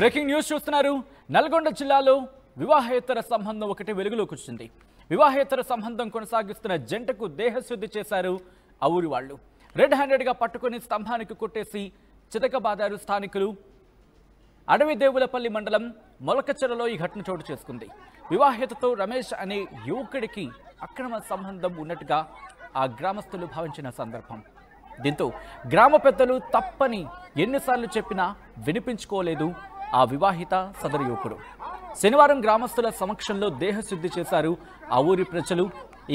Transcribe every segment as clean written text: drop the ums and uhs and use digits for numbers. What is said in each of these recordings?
Breaking news చూస్తున్నారు. నల్గొండ జిల్లాలో వివాహేతర సంబంధం ఒకటి వెలుగులోకి వచ్చింది. వివాహేతర సంబంధం కొనసాగిస్తున్న జంటకు దేహశుద్ధి చేశారు ఆ ఊరి వాళ్ళు. రెడ్ హ్యాండెడ్గా పట్టుకుని స్తంభానికి కొట్టేసి చితకబాదారు స్థానికులు. అడవిదేవులపల్లి మండలం మొలకచెరలో ఈ ఘటన చోటు చేసుకుంది. వివాహేతతో రమేష్ అనే యువకుడికి అక్రమ సంబంధం ఉన్నట్టుగా ఆ గ్రామస్తులు భావించిన సందర్భం. దీంతో గ్రామ పెద్దలు తప్పని ఎన్నిసార్లు చెప్పినా వినిపించుకోలేదు ఆ వివాహిత సదరు యువకుడు. శనివారం గ్రామస్తుల సమక్షంలో దేహశుద్ధి చేశారు ఆ ఊరి ప్రజలు.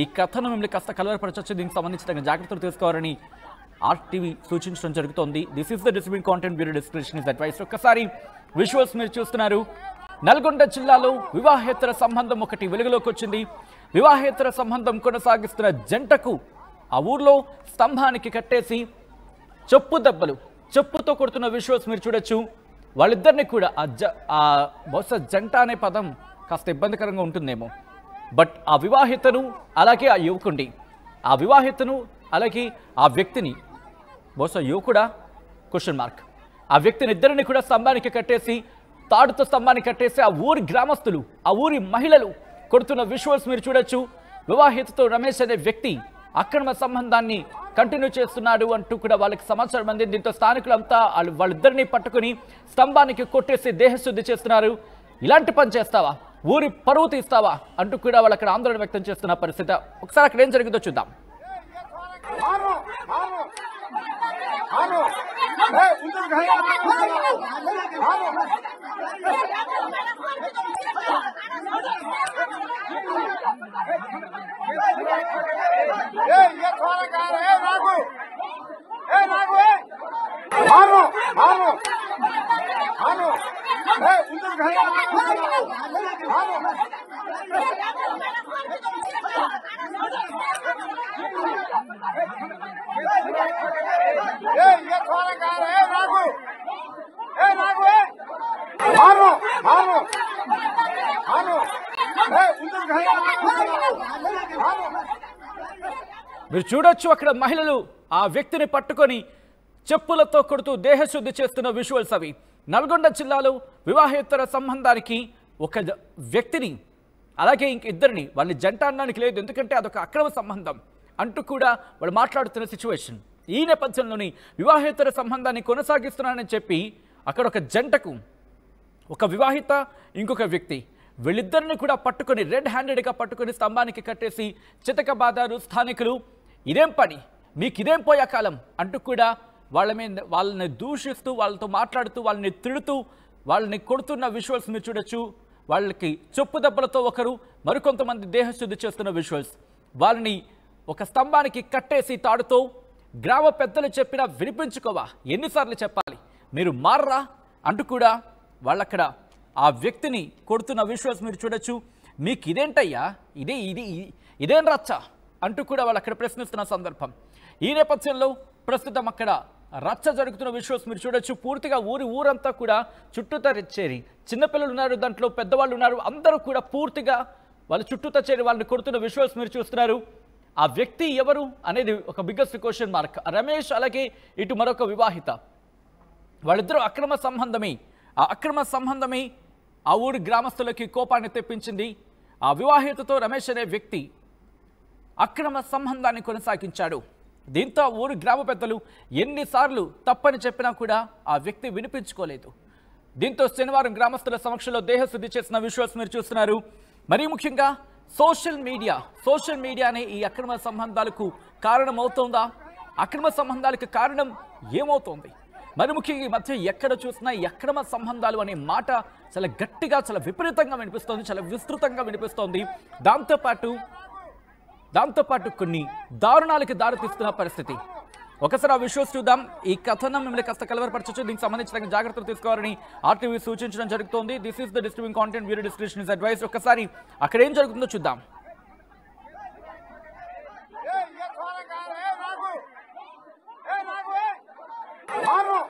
ఈ కథను మిమ్మల్ని కాస్త కలవరపరచవచ్చు. దీనికి సంబంధించిన జాగ్రత్తలు తీసుకోవాలని ఆర్టీవీ సూచించడం జరుగుతోంది. This is the distributing content bureau description is advice. ఒక్కసారి విజువల్స్ మీరు చూస్తున్నారు. నల్గొండ జిల్లాలో వివాహేతర సంబంధం ఒకటి వెలుగులోకి వచ్చింది. వివాహేతర సంబంధం కొనసాగిస్తున్న జంటకు ఆ ఊర్లో స్తంభానికి కట్టేసి చెప్పుతో కొడుతున్న విజువల్స్ మీరు చూడొచ్చు. వాళ్ళిద్దరిని కూడా బహుశా జంట అనే పదం కాస్త ఇబ్బందికరంగా ఉంటుందేమో, బట్ ఆ వివాహితను అలాగే ఆ యువకుడిని, ఆ వివాహితను అలాగే ఆ వ్యక్తిని, బహుశా యువకుడా క్వశ్చన్ మార్క్, ఆ వ్యక్తిని ఇద్దరిని కూడా స్తంభానికి కట్టేసి, తాడుతో స్తంభానికి కట్టేసి ఆ ఊరి గ్రామస్తులు, ఆ ఊరి మహిళలు కొడుతున్న విజువల్స్ మీరు చూడొచ్చు. వివాహితతో రమేష్ అనే వ్యక్తి అక్రమ సంబంధాన్ని కంటిన్యూ చేస్తున్నాడు అంటూ కూడా వాళ్ళకి సమాచారం అంది. దీంతో స్థానికులంతా వాళ్ళిద్దరిని పట్టుకుని స్తంభానికి కొట్టేసి దేహశుద్ధి చేస్తున్నారు. ఇలాంటి పని చేస్తావా, ఊరి పరువు తీస్తావా అంటూ కూడా వాళ్ళు అక్కడ ఆందోళన వ్యక్తం చేస్తున్న పరిస్థితి. ఒకసారి అక్కడ ఏం జరిగిందో చూద్దాం. మీరు చూడొచ్చు అక్కడ మహిళలు ఆ వ్యక్తిని పట్టుకొని చెప్పులతో కొడుతూ దేహశుద్ధి చేస్తున్న విజువల్స్ అవి. నల్గొండ జిల్లాలో వివాహేతర సంబంధానికి ఒక వ్యక్తిని అలాగే ఇద్దరిని, వాళ్ళని జంట అనడానికి లేదు, ఎందుకంటే అదొక అక్రమ సంబంధం అంటూ కూడా వాళ్ళు మాట్లాడుతున్న సిచ్యువేషన్. ఈ నేపథ్యంలోని వివాహేతర సంబంధాన్ని కొనసాగిస్తున్నానని చెప్పి అక్కడ ఒక జంటకు, ఒక వివాహిత ఇంకొక వ్యక్తి, వీళ్ళిద్దరిని కూడా పట్టుకొని రెడ్ హ్యాండెడ్గా పట్టుకొని స్తంభానికి కట్టేసి చితకబాదారు స్థానికులు. ఇదేం పని, మీకు ఇదేం పోయే కాలం అంటూ కూడా వాళ్ళని దూషిస్తూ, వాళ్ళతో మాట్లాడుతూ, వాళ్ళని తిడుతూ, వాళ్ళని కొడుతున్న విజువల్స్ మీరు చూడొచ్చు. వాళ్ళకి చెప్పు దెబ్బలతో ఒకరు, మరికొంతమంది దేహశుద్ధి చేస్తున్న విజువల్స్. వాళ్ళని ఒక స్తంభానికి కట్టేసి తాడుతో, గ్రామ పెద్దలు చెప్పినా వినిపించుకోవా, ఎన్నిసార్లు చెప్పాలి, మీరు మారరా అంటూ కూడా వాళ్ళక్కడ ఆ వ్యక్తిని కొడుతున్న విజువల్స్ మీరు చూడొచ్చు. మీకు ఇదేంటయ్యా, ఇదేం రచ్చ అంటూ కూడా వాళ్ళు అక్కడ ప్రశ్నిస్తున్న సందర్భం. ఈ నేపథ్యంలో ప్రస్తుతం అక్కడ రచ్చ జరుగుతున్న విజువల్స్ మీరు చూడొచ్చు. పూర్తిగా ఊరంతా కూడా చుట్టూతా చేరి, చిన్నపిల్లలు ఉన్నారు, దాంట్లో పెద్దవాళ్ళు ఉన్నారు, అందరూ కూడా పూర్తిగా వాళ్ళు చుట్టూతా చేరి వాళ్ళని కొడుతున్న విజువల్స్ మీరు చూస్తున్నారు. ఆ వ్యక్తి ఎవరు అనేది ఒక బిగ్గెస్ట్ క్వశ్చన్ మార్క్. రమేష్ అలాగే ఇటు మరొక వివాహిత, వాళ్ళిద్దరూ అక్రమ సంబంధమే. ఆ అక్రమ సంబంధమే ఆ ఊరి గ్రామస్తులకి కోపాన్ని తెప్పించింది. ఆ వివాహితతో రమేష్ అనే వ్యక్తి అక్రమ సంబంధాన్ని కొనసాగించాడు. దీంతో ఊరి గ్రామ పెద్దలు ఎన్నిసార్లు తప్పని చెప్పినా కూడా ఆ వ్యక్తి వినిపించుకోలేదు. దీంతో శనివారం గ్రామస్తుల సమక్షంలో దేహశుద్ధి చేసిన విజువల్స్ మీరు చూస్తున్నారు. మరీ ముఖ్యంగా సోషల్ మీడియానే ఈ అక్రమ సంబంధాలకు కారణమవుతోందా? అక్రమ సంబంధాలకు కారణం ఏమవుతోంది? మరి ముఖ్యంగా ఈ మధ్య ఎక్కడ చూసినా ఈ అక్రమ సంబంధాలు అనే మాట చాలా గట్టిగా, చాలా విపరీతంగా వినిపిస్తోంది, చాలా విస్తృతంగా వినిపిస్తోంది. దాంతోపాటు కొన్ని దారుణాలకి దారితీస్తున్న పరిస్థితి. ఒకసారి ఆ విజువల్స్ చూద్దాం. ఈ కథనం మిమ్మల్ని కాస్త కలవరపరచవచ్చు. దీనికి సంబంధించిన జాగ్రత్తలు తీసుకోవాలని ఆర్టీవీ సూచించడం జరుగుతోంది. This is the distributing content bureau description is advice. ఒక్కసారి అక్కడ ఏం జరుగుతుందో చూద్దాం.